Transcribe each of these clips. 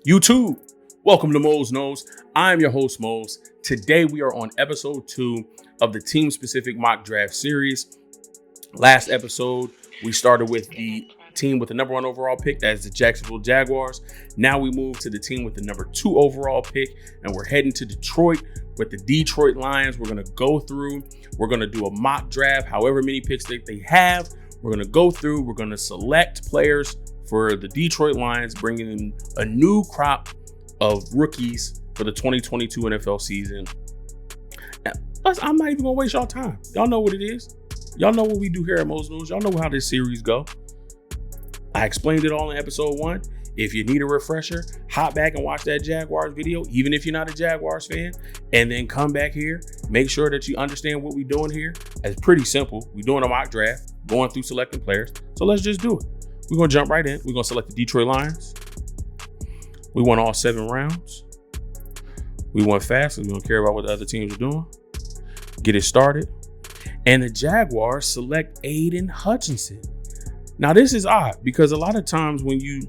YouTube, welcome to Mose Knows. I'm your host, Mose. Today we are on episode 2 of the team-specific mock draft series. Last episode, we started with the team with the number 1 overall pick, that is the Jacksonville Jaguars. Now we move to the team with the number 2 overall pick, and we're heading to Detroit with the Detroit Lions. We're going to go through, we're going to do a mock draft, however many picks that they have. We're going to go through, we're going to select players for the Detroit Lions, bringing in a new crop of rookies for the 2022 NFL season. I'm not even gonna waste y'all time. Y'all know what it is. Y'all know what we do here at Mose Knows. Y'all know how this series go. I explained it all in episode 1. If you need a refresher, hop back and watch that Jaguars video, even if you're not a Jaguars fan, and then come back here. Make sure that you understand what we're doing here. It's pretty simple. We're doing a mock draft, going through selecting players. So let's just do it. We're going to jump right in. We're going to select the Detroit Lions. We want all 7 rounds. We want fast. We don't care about what the other teams are doing. Get it started. And the Jaguars select Aiden Hutchinson. Now, this is odd because a lot of times when you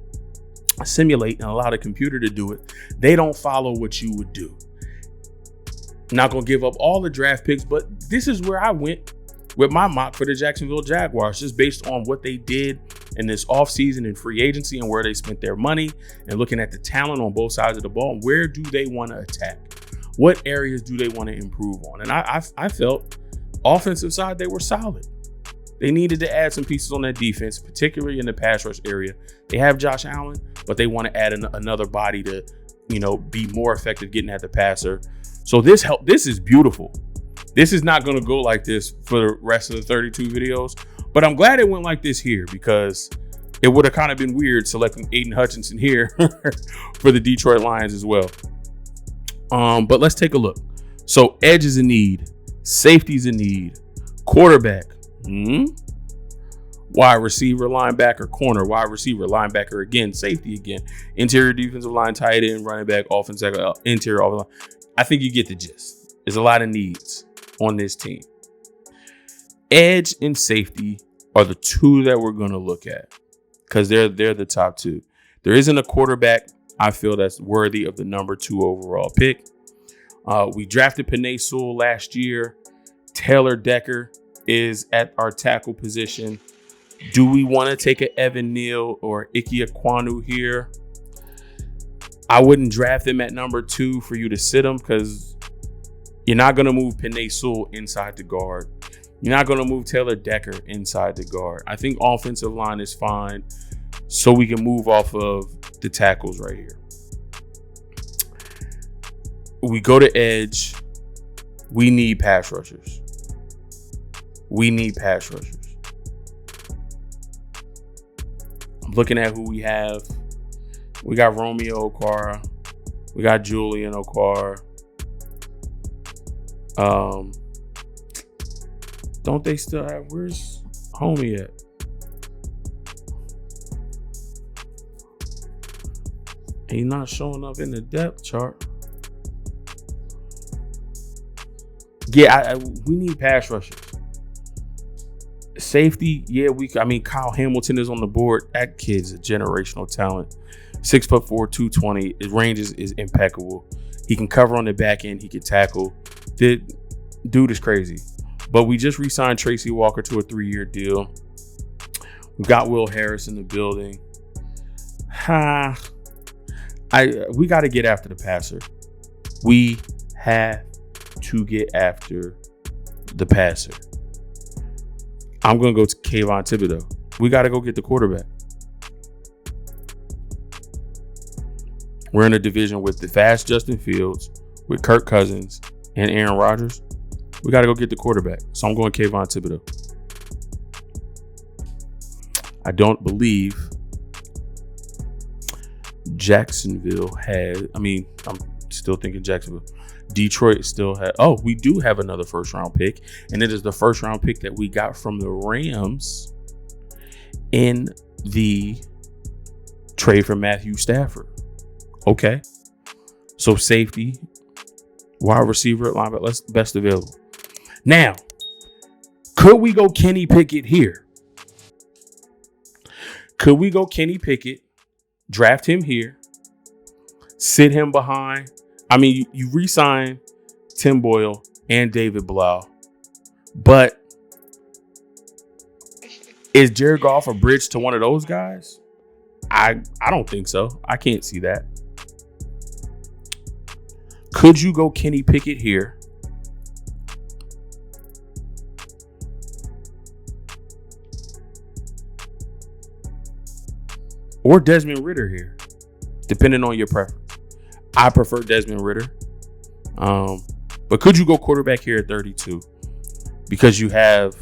simulate and allow the computer to do it, they don't follow what you would do. Not going to give up all the draft picks, but this is where I went with my mock for the Jacksonville Jaguars, just based on what they did in this offseason and free agency and where they spent their money and looking at the talent on both sides of the ball. Where do they want to attack? What areas do they want to improve on? And I felt offensive side, they were solid. They needed to add some pieces on that defense, particularly in the pass rush area. They have Josh Allen, but they want to add another body to, be more effective getting at the passer. So this is beautiful. This is not going to go like this for the rest of the 32 videos, but I'm glad it went like this here because it would have kind of been weird selecting Aiden Hutchinson here for the Detroit Lions as well. But let's take a look. So edge is a need, safety's a need, quarterback, wide receiver, linebacker, corner, wide receiver, linebacker again, safety again, interior defensive line, tight end, running back, offensive, interior offensive line. I think you get the gist. There's a lot of needs on this team. Edge and safety are the 2 that we're going to look at because they're the top 2. There isn't a quarterback I feel that's worthy of the number 2 overall pick. We drafted Penei Sewell last year. Taylor Decker is at our tackle position. Do we want to take a Evan Neal or Ike Ekwonu here? I wouldn't draft him at number 2 for you to sit him because you're not going to move Penei Sewell inside the guard. You're not going to move Taylor Decker inside the guard. I think offensive line is fine, so we can move off of the tackles right here. We go to edge. We need pass rushers. We need pass rushers. I'm looking at who we have. We got Romeo Okwara. We got Julian Okwara. Don't they still have, where's homie at? He's not showing up in the depth chart. Yeah, we need pass rushers. Safety, yeah, Kyle Hamilton is on the board. That kid's a generational talent. 6'4", 220. His range is impeccable. He can cover on the back end. He can tackle. Dude is crazy. But we just re-signed Tracy Walker to a 3-year deal. We got Will Harris in the building. We got to get after the passer. We have to get after the passer. I'm going to go to Kayvon Thibodeau. We got to go get the quarterback. We're in a division with the fast Justin Fields, with Kirk Cousins, and Aaron Rodgers. We got to go get the quarterback. So I'm going Kayvon Thibodeau. I don't believe Jacksonville had, I'm still thinking Jacksonville. Detroit still had, we do have another first round pick. And it is the first round pick that we got from the Rams in the trade for Matthew Stafford. Okay. So safety, wide receiver, linebacker, best available. Now, could we go Kenny Pickett here? Could we go Kenny Pickett, draft him here, sit him behind? I mean, you re-sign Tim Boyle and David Blau, but is Jared Goff a bridge to one of those guys? I don't think so. I can't see that. Could you go Kenny Pickett here? Or Desmond Ridder here, depending on your preference. I prefer Desmond Ridder. But could you go quarterback here at 32? Because you have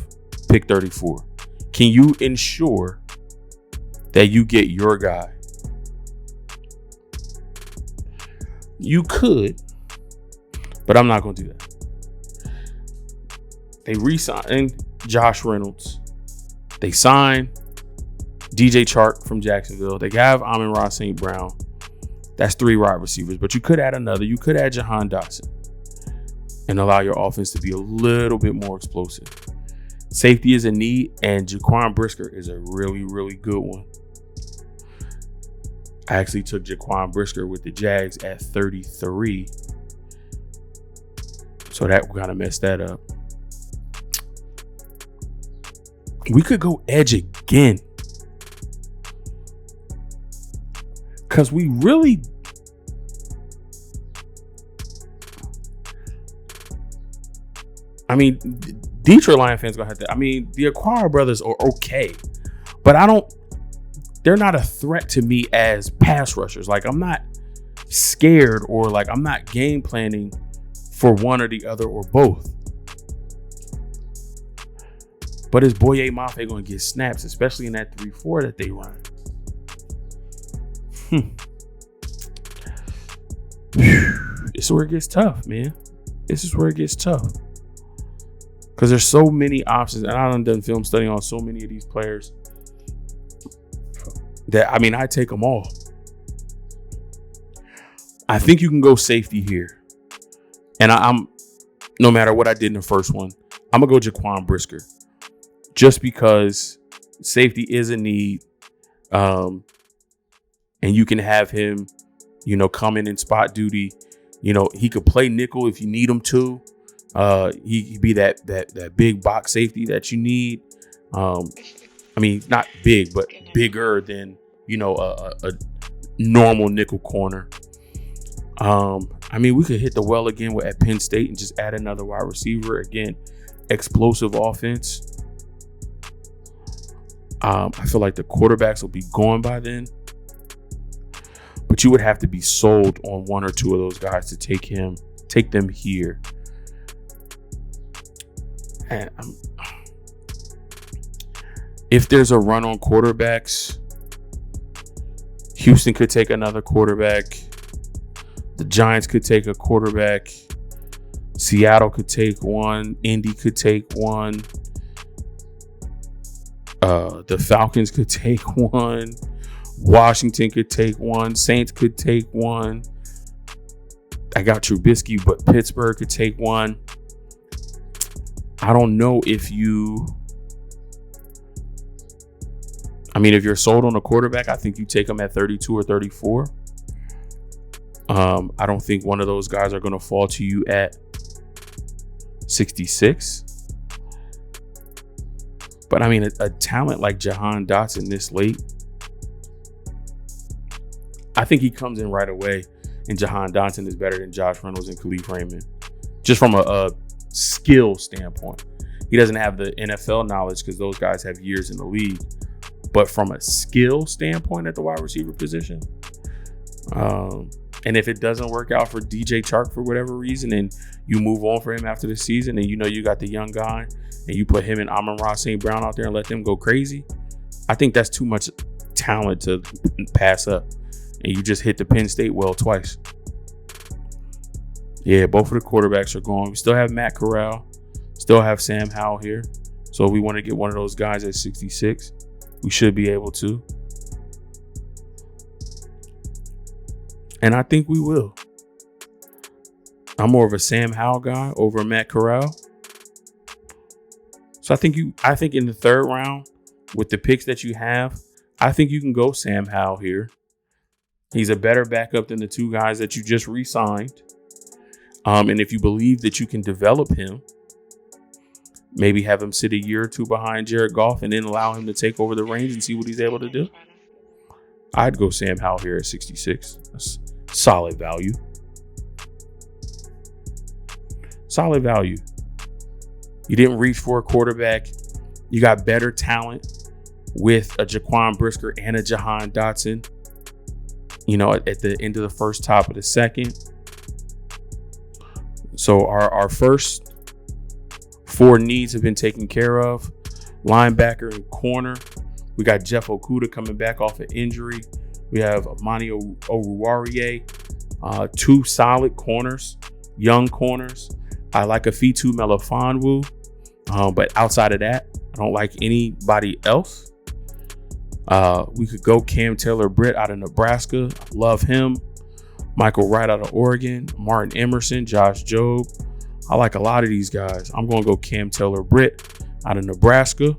pick 34. Can you ensure that you get your guy? You could, but I'm not going to do that. They re-signed Josh Reynolds. They signed DJ Chark from Jacksonville. They have Amon-Ra St. Brown. That's 3 wide receivers, but you could add another. You could add Jahan Dotson and allow your offense to be a little bit more explosive. Safety is a need, and Jaquan Brisker is a really, really good one. I actually took Jaquan Brisker with the Jags at 33. So that kind of messed that up. We could go edge again. Because we really... I mean, Detroit Lion fans gonna have to... I mean, the Acquire brothers are okay. But they're not a threat to me as pass rushers. Like, I'm not scared or like I'm not game planning for one or the other or both. But is Boye Mafe going to get snaps, especially in that 3-4 that they run? This is where it gets tough, man. This is where it gets tough. Because there's so many options. And I done film study on so many of these players that, I mean, I take them all. I think you can go safety here. And I'm no matter what I did in the first one, I'm going to go Jaquan Brisker. Just because safety is a need. And you can have him, come in spot duty. He could play nickel if you need him to. He could be that big box safety that you need. I mean, not big, but bigger than, a normal nickel corner. I mean, we could hit the well again at Penn State and just add another wide receiver. Again, explosive offense. I feel like the quarterbacks will be gone by then. But you would have to be sold on one or two of those guys to take them here. And if there's a run on quarterbacks, Houston could take another quarterback. The Giants could take a quarterback. Seattle could take one. Indy could take one. The Falcons could take one. Washington could take one. Saints could take one. I got Trubisky, but Pittsburgh could take one. I don't know if you're sold on a quarterback, I think you take them at 32 or 34. I don't think one of those guys are going to fall to you at 66. But I mean, a talent like Jahan Dotson this late, I think he comes in right away. And Jahan Dotson is better than Josh Reynolds and Khalif Raymond. Just from a skill standpoint. He doesn't have the NFL knowledge because those guys have years in the league. But from a skill standpoint at the wide receiver position, and if it doesn't work out for DJ Chark for whatever reason and you move on for him after the season and you got the young guy and you put him and Amon-Ra St. Brown out there and let them go crazy, I think that's too much talent to pass up. And you just hit the Penn State well twice. Yeah, both of the quarterbacks are gone. We still have Matt Corral. Still have Sam Howell here. So if we want to get one of those guys at 66, we should be able to. And I think we will. I'm more of a Sam Howell guy over Matt Corral. So I think in the third round, with the picks that you have, I think you can go Sam Howell here. He's a better backup than the two guys that you just re-signed. And if you believe that you can develop him, maybe have him sit a year or two behind Jared Goff and then allow him to take over the reins and see what he's able to do, I'd go Sam Howell here at 66. That's solid value. Solid value. You didn't reach for a quarterback. You got better talent with a Jaquan Brisker and a Jahan Dotson, at the end of the first, top of the second. So our first four needs have been taken care of. Linebacker and corner. We got Jeff Okudah coming back off an injury. We have Amani Oruwariye. Two solid corners, young corners. I like Afitu Melifonwu. But outside of that, I don't like anybody else. We could go Cam Taylor-Britt out of Nebraska. Love him. Michael Wright out of Oregon. Martin Emerson, Josh Jobe. I like a lot of these guys. I'm going to go Cam Taylor-Britt out of Nebraska.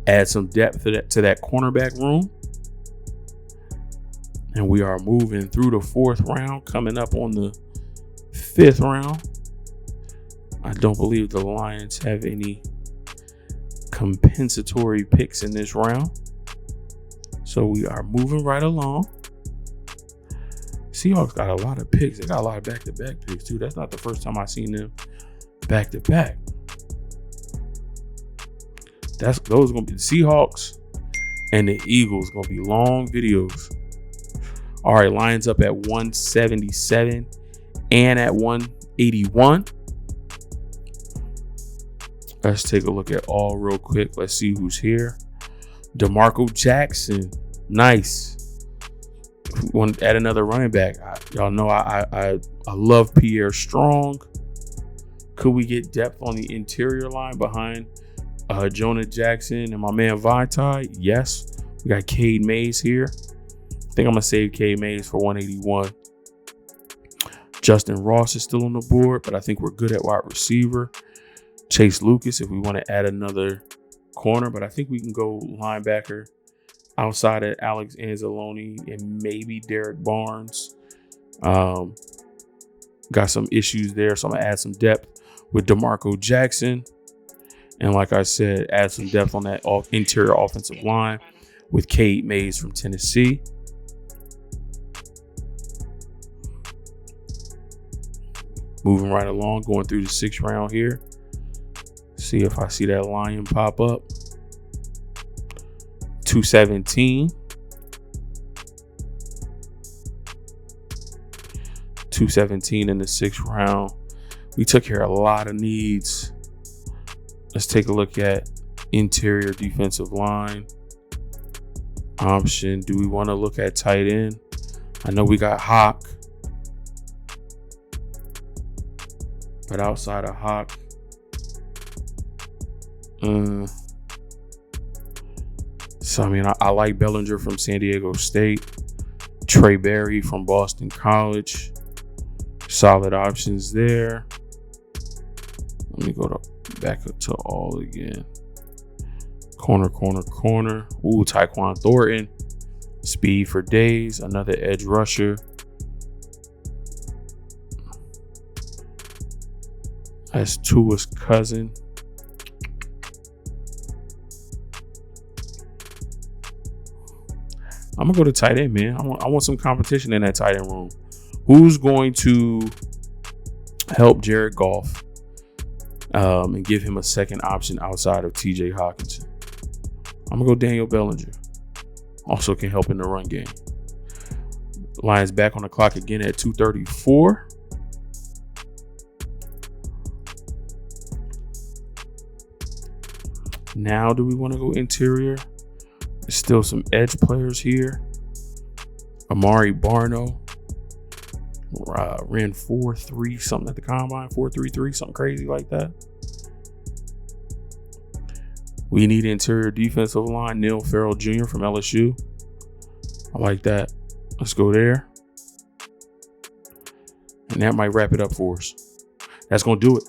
Add some depth to that cornerback room. And we are moving through the fourth round, coming up on the fifth round. I don't believe the Lions have any compensatory picks in this round. So we are moving right along. Seahawks got a lot of picks. They got a lot of back-to-back picks, too. That's not the first time I've seen them back-to-back. Those are going to be the Seahawks and the Eagles. Going to be long videos. All right, Lions up at 177 and at 181. Let's take a look at all real quick. Let's see who's here. DeMarco Jackson. Nice. Want to add another running back. Y'all know I love Pierre Strong. Could we get depth on the interior line behind Jonah Jackson and my man Vaitai? Yes. We got Cade Mays here. I think I'm going to save Cade Mays for 181. Justin Ross is still on the board, but I think we're good at wide receiver. Chase Lucas if we want to add another corner, but I think we can go linebacker outside of Alex Anzalone and maybe Derek Barnes. Got some issues there, so I'm going to add some depth with DeMarco Jackson. And like I said, add some depth on that interior offensive line with Cade Mays from Tennessee. Moving right along, going through the sixth round here. See if I see that Lion pop up. 217. 217 in the sixth round. We took care of a lot of needs. Let's take a look at interior defensive line option. Do we want to look at tight end? I know we got Hawk, but outside of Hawk, so I mean, I like Bellinger from San Diego State, Trey Berry from Boston College. Solid options there. Let me go back up to all again. Corner. Ooh, Tyquan Thornton. Speed for days. Another edge rusher. That's Tua's cousin. I'm going to go to tight end, man. I want some competition in that tight end room. Who's going to help Jared Goff and give him a second option outside of TJ Hawkinson? I'm going to go Daniel Bellinger. Also can help in the run game. Lions back on the clock again at 2:34. Now, do we want to go interior? There's still some edge players here. Amari Barno ran 4.3 something at the combine, 4.33, something crazy like that. We need interior defensive line. Neil Farrell Jr. from LSU. I like that. Let's go there. And that might wrap it up for us. That's going to do it.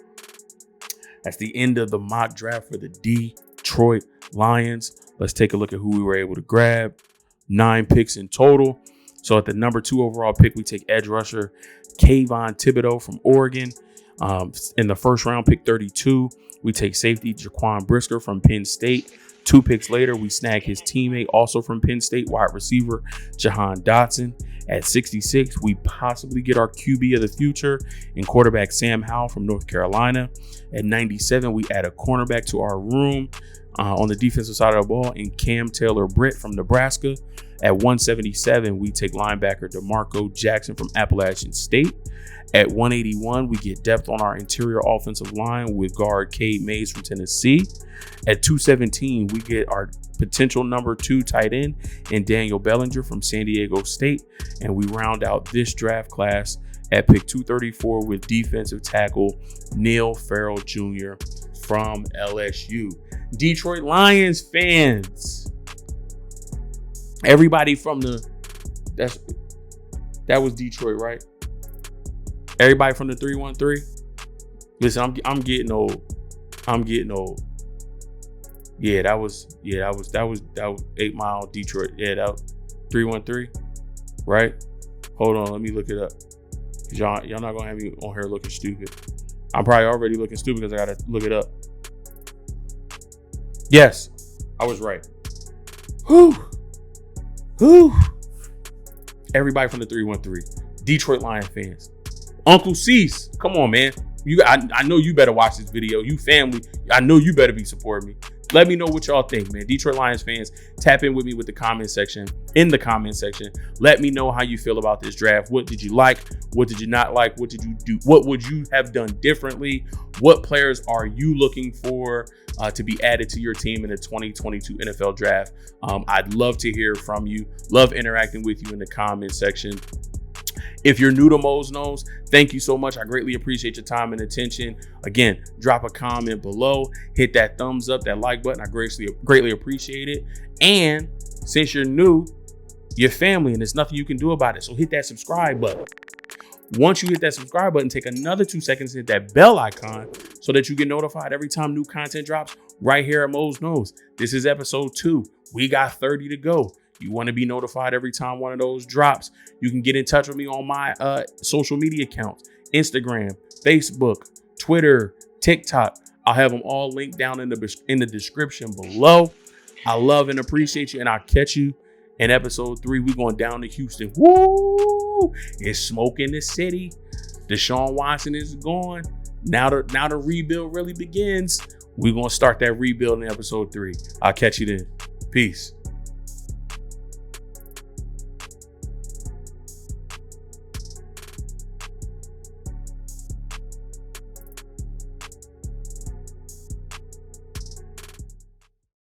That's the end of the mock draft for the Detroit Lions. Let's take a look at who we were able to grab. 9 picks in total. So at the number 2 overall pick, we take edge rusher Kayvon Thibodeau from Oregon. In the first round, pick 32, we take safety Jaquan Brisker from Penn State. 2 picks later, we snag his teammate, also from Penn State, wide receiver Jahan Dotson. At 66, we possibly get our QB of the future in quarterback Sam Howell from North Carolina. At 97, we add a cornerback to our room on the defensive side of the ball in Cam Taylor-Britt from Nebraska. At 177, we take linebacker DeMarco Jackson from Appalachian State. At 181, we get depth on our interior offensive line with guard Cade Mays from Tennessee. At 217, we get our potential number 2 tight end in Daniel Bellinger from San Diego State. And we round out this draft class at pick 234 with defensive tackle Neil Farrell Jr. from LSU. Detroit Lions fans, everybody from that was Detroit, right? Everybody from the 313. Listen, I'm getting old. Yeah, that was 8 Mile Detroit. Yeah, that was 313, right? Hold on, let me look it up. Y'all not gonna have me on here looking stupid. I'm probably already looking stupid because I gotta look it up. Yes, I was right. Whew. Everybody from the 313. Detroit Lions fans. Uncle Cease, come on, man. I know you better watch this video. You family, I know you better be supporting me. Let me know what y'all think, man. Detroit Lions fans, tap in with me with the comment section. In the comment section, let me know how you feel about this draft. What did you like? What did you not like? What did you do? What would you have done differently? What players are you looking for to be added to your team in the 2022 NFL draft? I'd love to hear from you. Love interacting with you in the comment section. If you're new to Mose Knows, thank you so much. I greatly appreciate your time and attention. Again, drop a comment below, hit that thumbs up, that like button. I greatly appreciate it. And since you're new, you're family and there's nothing you can do about it. So hit that subscribe button. Once you hit that subscribe button, take another 2 seconds to hit that bell icon so that you get notified every time new content drops right here at Mose Knows. This is episode 2. We got 30 to go. You want to be notified every time one of those drops. You can get in touch with me on my social media accounts, Instagram, Facebook, Twitter, TikTok. I'll have them all linked down in the description below. I love and appreciate you, and I'll catch you in episode 3. We're going down to Houston. Woo! It's smoke in the city. Deshaun Watson is gone. Now the rebuild really begins. We're going to start that rebuild in episode 3. I'll catch you then. Peace.